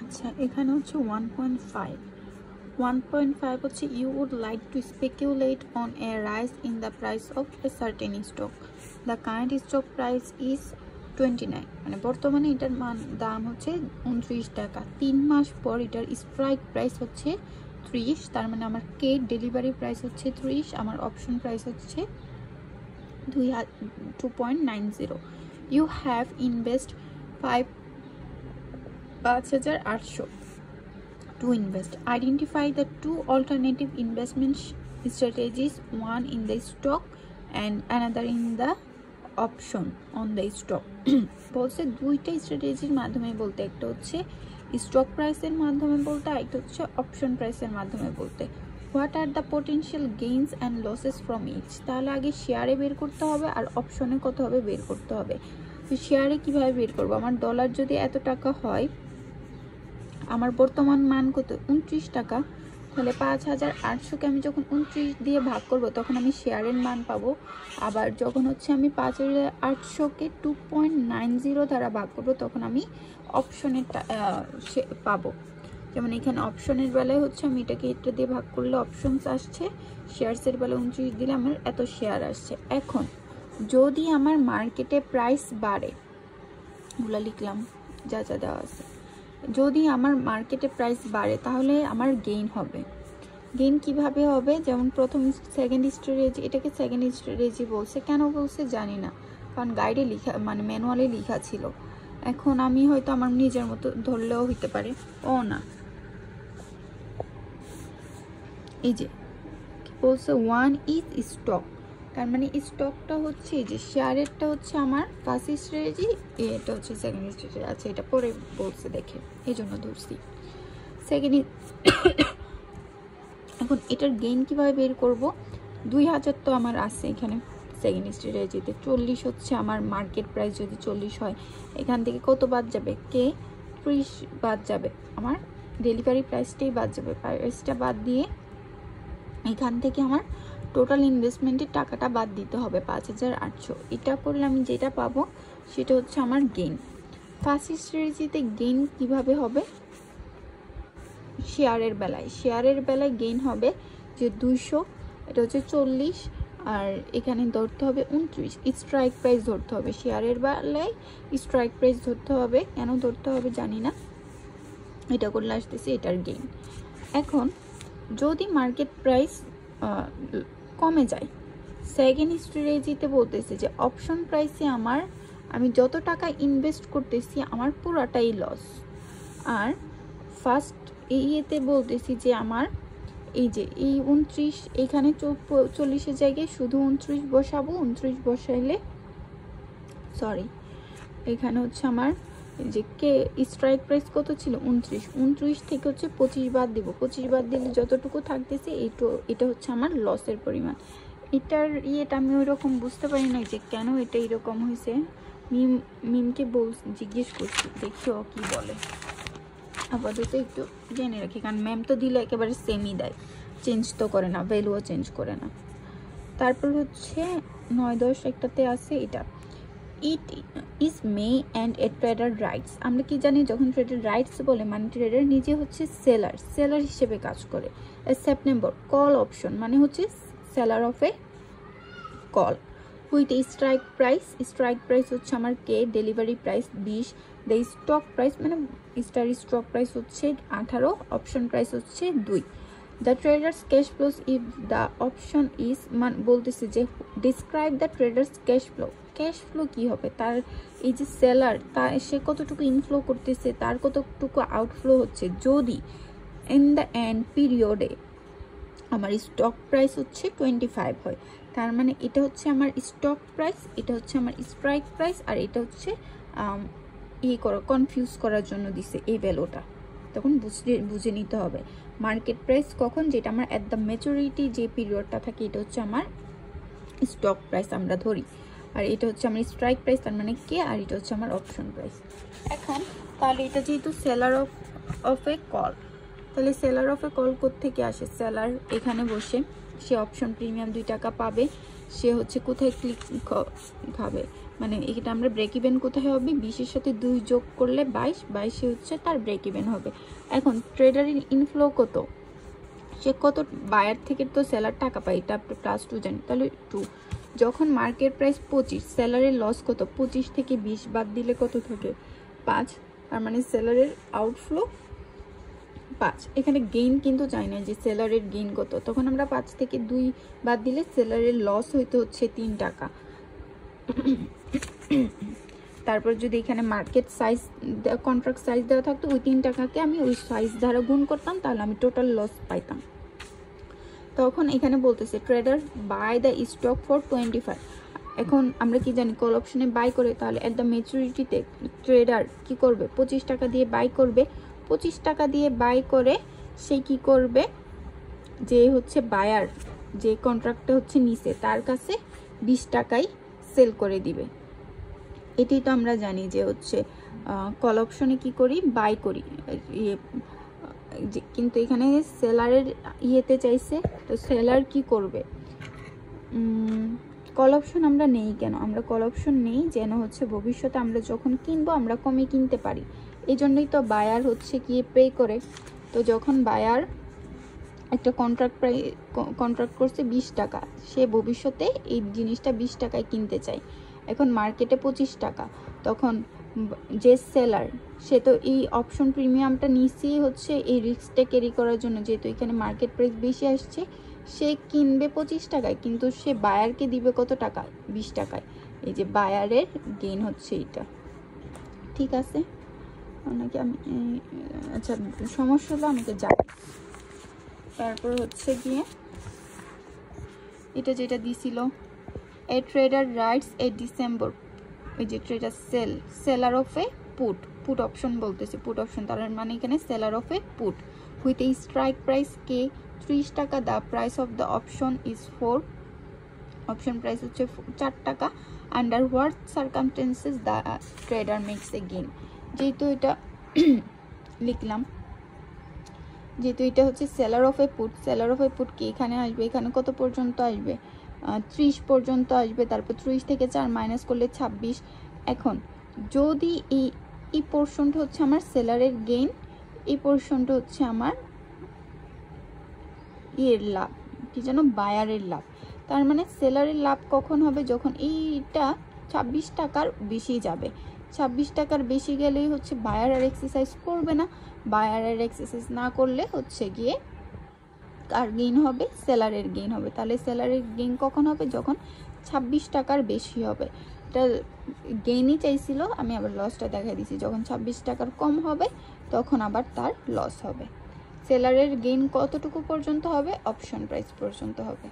আচ্ছা, এখানে হচ্ছে 1.5 1.5 হচ্ছে you would like to speculate on a rise in the price of a certain stock. The current stock price is 29, মানে বর্তমানে এটার দাম হচ্ছে 29 টাকা। 3 মাস পর এটার স্ট্রাইক প্রাইস হচ্ছে 30, তার মানে আমার কে ডেলিভারি প্রাইস হচ্ছে 30, আমার অপশন প্রাইস হচ্ছে 2.90। You have invest 5,800 to invest. Identify the two alternative investment strategies, one in the stock and another in the option on the stock. বলছে দুইটা স্ট্র্যাটেজির মাধ্যমে বলতে, একটা হচ্ছে স্টক প্রাইসের মাধ্যমে বলতে, একটা হচ্ছে অপশন প্রাইসের মাধ্যমে বলতে। What are the potential gains and losses from each, তাহলে আগে শেয়ারে বের করতে হবে আর অপশনে কত হবে বের করতে হবে। তো শেয়ারে কিভাবে বের করবো, আমার ডলার যদি এত টাকা হয়, আমার বর্তমান মান কত 29 টাকা, তাহলে 5,800কে আমি যখন 29 দিয়ে ভাগ করব তখন আমি শেয়ারের মান পাবো। আবার যখন হচ্ছে আমি 5,800কে 2.90 দ্বারা ভাগ করব তখন আমি অপশনের পাবো। যেমন এখানে অপশনের বেলায় হচ্ছে আমি এটাকে এটা দিয়ে ভাগ করলে অপশনস আসছে, শেয়ারসের বেলায় 29 দিলে আমার এত শেয়ার আসছে। এখন যদি আমার মার্কেটে প্রাইস বাড়ে, ওগুলো লিখলাম যা যা দেওয়া আছে, যদি আমার মার্কেটে প্রাইস বাড়ে তাহলে আমার গেইন হবে। গেইন কিভাবে হবে, যেমন প্রথম সেকেন্ড স্ট্র্যাটেজি, এটাকে সেকেন্ড স্ট্র্যাটেজি বলছে, কেন বলছে জানি না, কারণ গাইডে লেখা মানে ম্যানুয়ালে লেখা ছিল। এখন আমি হয়তো আমার নিজের মতো ধরলেও হইতে পারে। ও না, এই যে বলছে ওয়ান ইজ স্টক, তার মানে স্টকটা হচ্ছে এই যে শেয়ারেরটা হচ্ছে আমার ফার্স্ট স্ট্র্যাটেজি, এটা হচ্ছে সেকেন্ড স্ট্র্যাটেজি। আচ্ছা, এটা পরে বলছে দেখে এই জন্য ধরছি সেকেন্ড। এখন এটার গেইন কিভাবে বের করব, 2000 তো আমার আছে এখানে সেকেন্ড স্ট্র্যাটেজিতে, 40 হচ্ছে আমার মার্কেট প্রাইস, যদি 40 হয় এখান থেকে কত বাদ যাবে, কে 30 বাদ যাবে, আমার ডেলিভারি প্রাইসটাই বাদ যাবে। প্রাইসটা বাদ দিয়ে এখান থেকে আমার টোটাল ইনভেস্টমেন্টের টাকাটা বাদ দিতে হবে 5,800। এটা করলে আমি যেটা পাবো সেটা হচ্ছে আমার গেইন। ফার্স্ট স্ট্র্যাটেজিতে গেইন কিভাবে হবে, শেয়ারের বেলায় গেইন হবে যে 200, এটা হচ্ছে 40, আর এখানে ধরতে হবে 29, স্ট্রাইক প্রাইস ধরতে হবে। শেয়ারের বেলায় স্ট্রাইক প্রাইস ধরতে হবে, কেন ধরতে হবে জানি না, এটা করলে আসতেছে এটার গেইন। এখন যদি মার্কেট প্রাইস কমে যায়, সেকেন্ড স্ট্র্যাটেজিতে বলতেছে যে অপশন প্রাইসে আমি যত টাকা ইনভেস্ট করতেছি আমার পুরাটাই লস। আর ফার্স্ট ইয়েতে বলতেছি যে আমার এই যে এই 29, এখানে 40-এর জায়গায় শুধু 29 বসাবো, 29 বসাইলে সরি এখানে হচ্ছে আমার যে কে স্ট্রাইক প্রাইস কত ছিল 29 থেকে হচ্ছে 25 বাদ দিব, 25 বাদ দিলে যতটুকু থাকতেছে এটা হচ্ছে আমার লসের পরিমাণ। এটার ইয়েটা আমি ওই রকম বুঝতে পারি না যে কেন এটা এরকম হয়েছে। মিমকে জিজ্ঞেস করছি, দেখিও কি বলে, আপাতত একটু জেনে রাখি, কারণ ম্যাম তো দিলে একেবারে সেমই দেয়, চেঞ্জ তো করে না, ভ্যালুও চেঞ্জ করে না। তারপর হচ্ছে 9-10 একটাতে আছে এটা, it is May and a trader rights. আমরা কি জানি, যখন ট্রেডার রাইটস বলে মানে ট্রেডার নিজে হচ্ছে সেলার হিসেবে কাজ করে। সেপ্টেম্বর কল অপশন মানে হচ্ছে seller of a call with strike price হচ্ছে আমার কে, delivery price 20, the stock price মানে স্টক প্রাইস হচ্ছে 18, অপশন প্রাইস হচ্ছে 2। The trader's cash flows if the option is বলতেছে যে describe the trader's cash flow কি হবে, তার এই যে সেলার সে কতটুকু ইনফ্লো করতেছে, তার কতটুকু আউটফ্লো হচ্ছে, যদি ইন দ্য এন্ড পিরিয়ডে আমার স্টক প্রাইস হচ্ছে 25 হয়, তার মানে এটা হচ্ছে আমার স্টক প্রাইস, এটা হচ্ছে আমার স্ট্রাইক প্রাইস, আর এটা হচ্ছে কনফিউজ করার জন্য দিছে এই ভ্যালুটা, তখন বুঝে নিতে হবে মার্কেট প্রাইস কখন, যেটা আমার অ্যাট দ্য ম্যাচুরিটি যে পিরিয়ডটা থাকে এটা হচ্ছে আমার স্টক প্রাইস আমরা ধরি, আর এটা হচ্ছে আমার স্ট্রাইক প্রাইস, তার মানে কে, আর এটা হচ্ছে আমার অপশন প্রাইস। এখন তাহলে এটা যেহেতু সেলার অফ এ কল, তাহলে সেলার অফ এ কল কোত্থেকে আসে, সেলার এখানে বসে সে অপশন প্রিমিয়াম 2 টাকা পাবে। সে হচ্ছে কোথায় ক্লিক খাবে, মানে এটা আমরা ব্রেক ইভেন কোথায় হবে, 20-এর সাথে 2 যোগ করলে 22 হচ্ছে তার ব্রেক ইভেন হবে। এখন ট্রেডারের ইনফ্লো কত, সে কত বায়ার থেকে তো সেলার টাকা পায়, এটা আপনি +2 জানি, তাহলে 2। যখন মার্কেট প্রাইস 25, সেলারের লস কত, 25 থেকে 20 বাদ দিলে কত থাকে 5, তার মানে সেলারের আউটফ্লো 5। এখানে গেইন কিন্তু চাই না যে সেলারের গেইন কত, তখন আমরা 5 থেকে 2 বাদ দিলে সেলারের লস হইতে হচ্ছে 3 টাকা। তারপর যদি এখানে মার্কেট সাইজ কন্ট্রাক্ট সাইজ দেওয়া থাকতো, ওই 3 টাকাকে আমি ওই সাইজ দ্বারা গুণ করতাম, তাহলে আমি টোটাল লস পাইতাম। তখন এখানে বলতেছে trader buy the stock for 25। এখন আমরা কি জানি, কল অপশনে বাই করে, তাহলে এট দ্য ম্যাচুরিটিতে ট্রেডার কি করবে, 25 টাকা দিয়ে বাই করবে। 25 টাকা দিয়ে বাই করে সে কি করবে, যে হচ্ছে বায়ার, যে কন্ট্রাক্টটা হচ্ছে নিচে, তার কাছে 20 টাকায় সেল করে দিবে। এটাই তো আমরা জানি যে হচ্ছে কল অপশনে কি করি, বাই করি, কিন্তু এখানে সেলারের ইয়েতে চাইছে, তো সেলার কি করবে, কল অপশন আমরা নেই কেন, আমরা কল অপশন নেই যেন হচ্ছে ভবিষ্যতে আমরা যখন কিনবো আমরা কমে কিনতে পারি, এই জন্যই তো বায়ার হচ্ছে কি পে করে। তো যখন বায়ার একটা কন্ট্রাক্ট করছে 20 টাকা, সে ভবিষ্যতে এই জিনিসটা 20 টাকায় কিনতে চায়, এখন মার্কেটে 25 টাকা, তখন যে সেলার সে তো এই অপশন প্রিমিয়ামটা নিচেই হচ্ছে এই রিস্কটা ক্যারি করার জন্য, যেহেতু এখানে মার্কেট প্রাইস বেশি আসছে, সে কিনবে 25 টাকায়, কিন্তু সে বায়ারকে দিবে কত টাকা, 20 টাকায়। এই যে বায়ারের গেইন হচ্ছে এটা, ঠিক আছে। অনেকে আমি আচ্ছা সমস্যা হলো আমাকে যাই। তারপর হচ্ছে গিয়ে এটা যেটা দিছিল, a trader writes a December, ওই যে trader seller of a put option বলতেছে, পুট অপশন, তার মানে এখানে seller of a put with a strike price কে 30 টাকা, the price of the option is 4, option price হচ্ছে 4 টাকা, under what circumstances the trader makes a gain. যেহেতু এটা লিখলাম, যেহেতু এটা হচ্ছে সেলার অফ এ পুট কি এখানে আসবে, এখানে কত পর্যন্ত আসবে, 30 পর্যন্ত আসবে, তারপর 30 থেকে 4 মাইনাস করলে 26। এখন যদি এই পোর্শনটা হচ্ছে আমার সেলারের গেইন, এই পোর্শনটা হচ্ছে আমার এর লাভ, কি যেন বায়ারের লাভ, তার মানে সেলারের লাভ কখন হবে, যখন এইটা 26 টাকার বেশি যাবে, 26 টাকার বেশি গেলেই হচ্ছে বায়ার আর এক্সারসাইজ করবে না, বায়ার আর এক্সারসাইজ না করলে হচ্ছে গিয়ে কার গেইন হবে, সেলারের গেইন হবে। তাহলে সেলারের গেইন কখন হবে, যখন 26 টাকার বেশি হবে। এটা গেইনই চাইছিল, আমি আবার লসটা দেখাই দিছি, যখন 26 টাকার কম হবে তখন আবার তার লস হবে। সেলারের গেইন কতটুকু পর্যন্ত হবে, অপশন প্রাইস পর্যন্ত হবে।